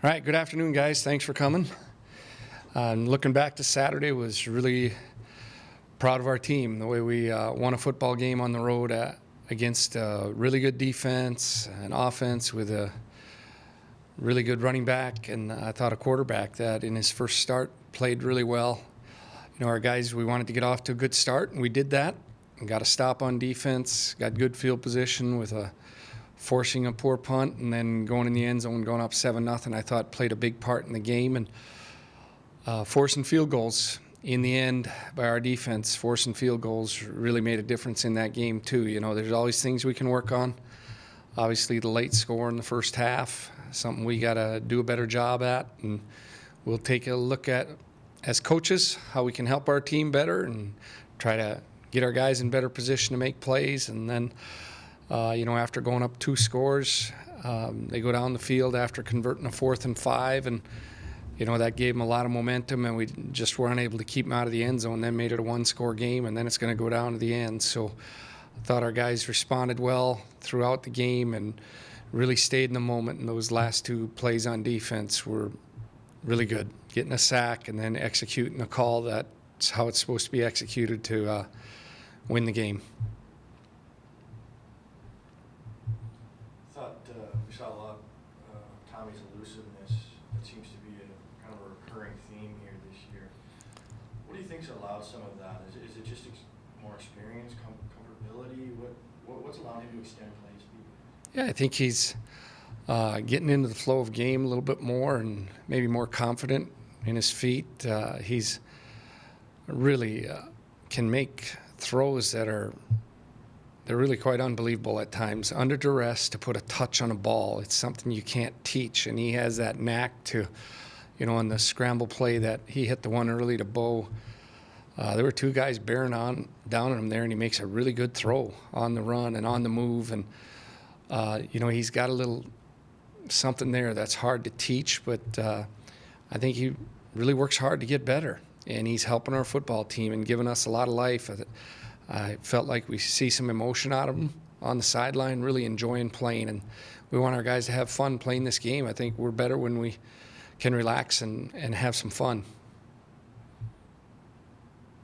All right, good afternoon, guys. Thanks for coming. Looking back to Saturday, was really proud of our team, the way we won a football game on the road against a really good defense and offense with a really good running back, and I thought a quarterback that in his first start played really well. You know, our guys, we wanted to get off to a good start, and we did that. And got a stop on defense, got good field position with forcing a poor punt, and then going in the end zone, going up 7-0, I thought played a big part in the game. And forcing field goals in the end by our defense, forcing field goals really made a difference in that game too. You know, there's always things we can work on. Obviously, the late score in the first half, something we got to do a better job at, and we'll take a look at, as coaches, how we can help our team better and try to get our guys in better position to make plays. And then, after going up 2 scores, they go down the field after converting a 4th and 5, and that gave them a lot of momentum, and we just weren't able to keep them out of the end zone. Then made it a 1-score game, and then it's going to go down to the end. So I thought our guys responded well throughout the game and really stayed in the moment. And those last 2 plays on defense were really good, getting a sack and then executing a call that's how it's supposed to be executed to win the game. I thought we saw a lot of Tommy's elusiveness. That seems to be a kind of a recurring theme here this year. What do you think's allowed some of that? Is it just more experience, comfortability? What's allowed him to extend play speed? Yeah, I think he's getting into the flow of game a little bit more and maybe more confident in his feet. He's really can make throws they're really quite unbelievable at times. Under duress, to put a touch on a ball, it's something you can't teach, and he has that knack to, on the scramble play that he hit the one early to Bo. There were 2 guys bearing down on him there, and he makes a really good throw on the run and on the move. And he's got a little something there that's hard to teach, but I think he really works hard to get better, and he's helping our football team and giving us a lot of life. I felt like we see some emotion out of him on the sideline, really enjoying playing, and we want our guys to have fun playing this game. I think we're better when we can relax and have some fun.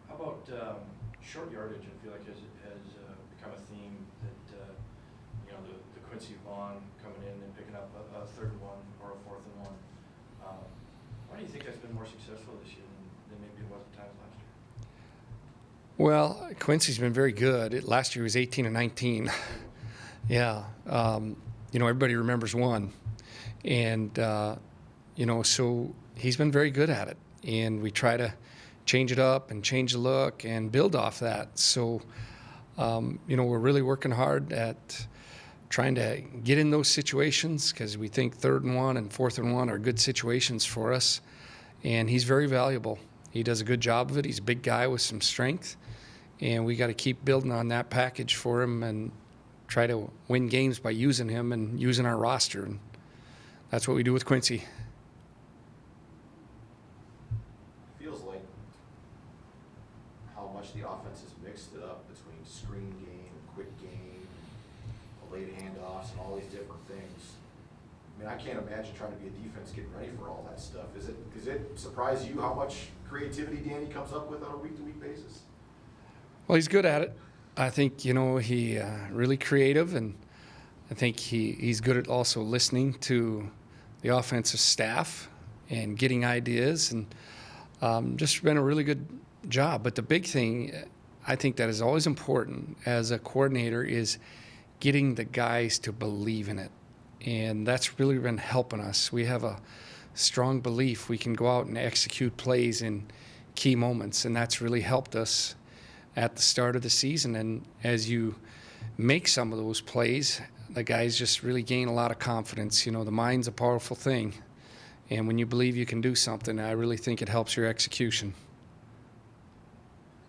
How about short yardage? I feel like has become a theme that the Quincy Vaughn coming in and picking up a 3rd and 1 or a 4th and 1. Why do you think that's been more successful this year than maybe it was at times last year? Well, Quincy's been very good. Last year he was 18 and 19. Yeah. Everybody remembers 1. And, so he's been very good at it. And we try to change it up and change the look and build off that. So, we're really working hard at trying to get in those situations because we think 3rd and 1 and 4th and 1 are good situations for us. And he's very valuable. He does a good job of it. He's a big guy with some strength, and we got to keep building on that package for him and try to win games by using him and using our roster. And that's what we do with Quincy. Feels like how much the offense has mixed it up between screen game, quick game, late handoffs, and all these different things. I mean, I can't imagine trying to be a defense getting ready for all that stuff. Does it surprise you how much creativity Danny comes up with on a week-to-week basis? Well, he's good at it. I think, he really creative, and I think he's good at also listening to the offensive staff and getting ideas, and just been a really good job. But the big thing I think that is always important as a coordinator is getting the guys to believe in it. And that's really been helping us. We have a strong belief we can go out and execute plays in key moments, and that's really helped us at the start of the season. And as you make some of those plays, the guys just really gain a lot of confidence. The mind's a powerful thing, and when you believe you can do something, I really think it helps your execution.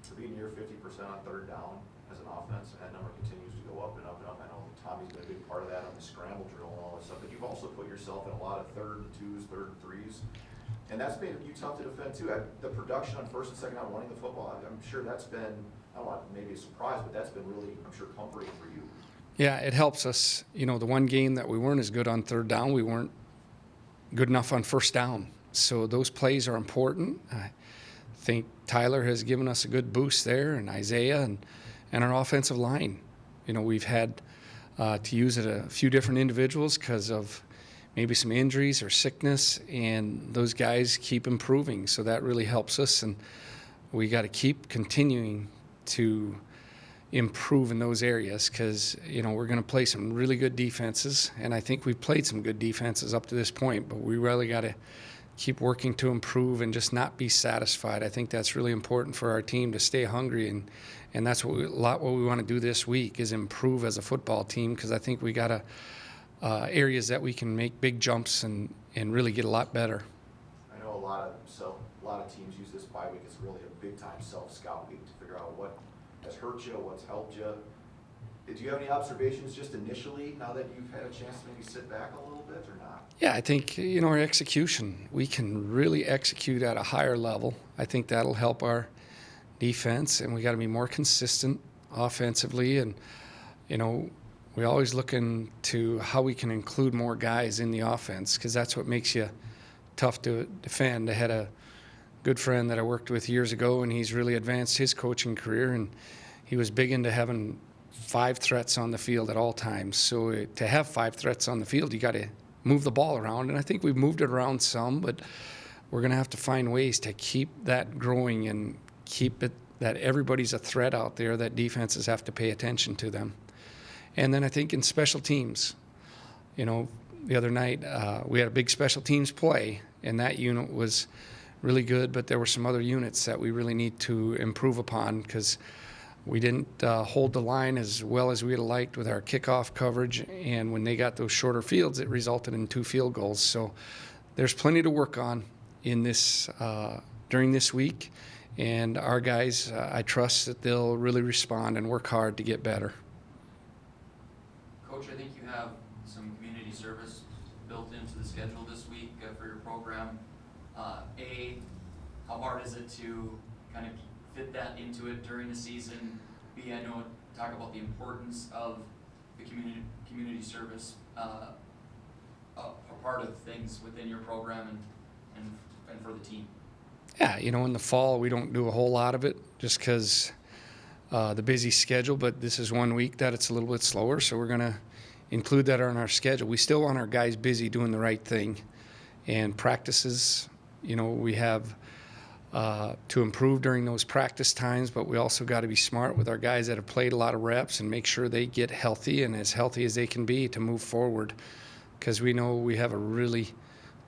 To be near 50% on 3rd down as an offense, and that number continues to go up and up and up. I know Tommy's been a big part of that on the scramble drill and all that stuff, but you've also put yourself in a lot of 3rd and 2s, 3rd and 3s, and that's made you tough to defend too. The production on 1st and 2nd down running the football, I'm sure that's been, I don't want maybe a surprise, but that's been really, I'm sure, comforting for you. Yeah, it helps us. The one game that we weren't as good on 3rd down, we weren't good enough on first down. So those plays are important. I think Tyler has given us a good boost there, and Isaiah and our offensive line. We've had to use it a few different individuals because of maybe some injuries or sickness, and those guys keep improving. So that really helps us, and we got to keep continuing to improve in those areas because, we're going to play some really good defenses, and I think we've played some good defenses up to this point, but we really got to keep working to improve and just not be satisfied. I think that's really important for our team to stay hungry, and that's what we want to do this week is improve as a football team because I think we got areas that we can make big jumps and really get a lot better. I know a lot of teams use this bye week as really a big time self-scout week to figure out what has hurt you, what's helped you. Do you have any observations just initially now that you've had a chance to maybe sit back a little bit or not? Yeah, I think, our execution, we can really execute at a higher level. I think that'll help our defense, and we got to be more consistent offensively. And, we always look into how we can include more guys in the offense because that's what makes you tough to defend. I had a good friend that I worked with years ago, and he's really advanced his coaching career, and he was big into having 5 threats on the field at all times. So to have 5 threats on the field, you got to move the ball around, and I think we've moved it around some, but we're going to have to find ways to keep that growing and keep it that everybody's a threat out there, that defenses have to pay attention to them. And then I think in special teams, the other night we had a big special teams play, and that unit was really good, but there were some other units that we really need to improve upon because we didn't hold the line as well as we would have liked with our kickoff coverage, and when they got those shorter fields, it resulted in 2 field goals. So there's plenty to work on in this during this week, and our guys, I trust that they'll really respond and work hard to get better. Coach, I think you have some community service built into the schedule this week for your program. How hard is it to kind of fit that into it during the season? B, I know talk about the importance of the community service, a part of things within your program and for the team. Yeah, in the fall we don't do a whole lot of it just because the busy schedule, but this is one week that it's a little bit slower, so we're going to include that on our schedule. We still want our guys busy doing the right thing, and practices, we have to improve during those practice times, but we also got to be smart with our guys that have played a lot of reps and make sure they get healthy and as healthy as they can be to move forward, because we know we have a really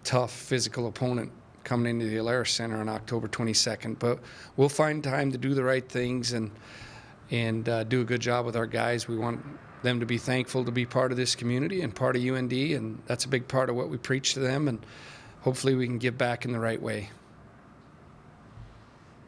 tough physical opponent coming into the Alara Center on October 22nd, but we'll find time to do the right things and do a good job with our guys. We want them to be thankful to be part of this community and part of UND, and that's a big part of what we preach to them, and hopefully we can give back in the right way.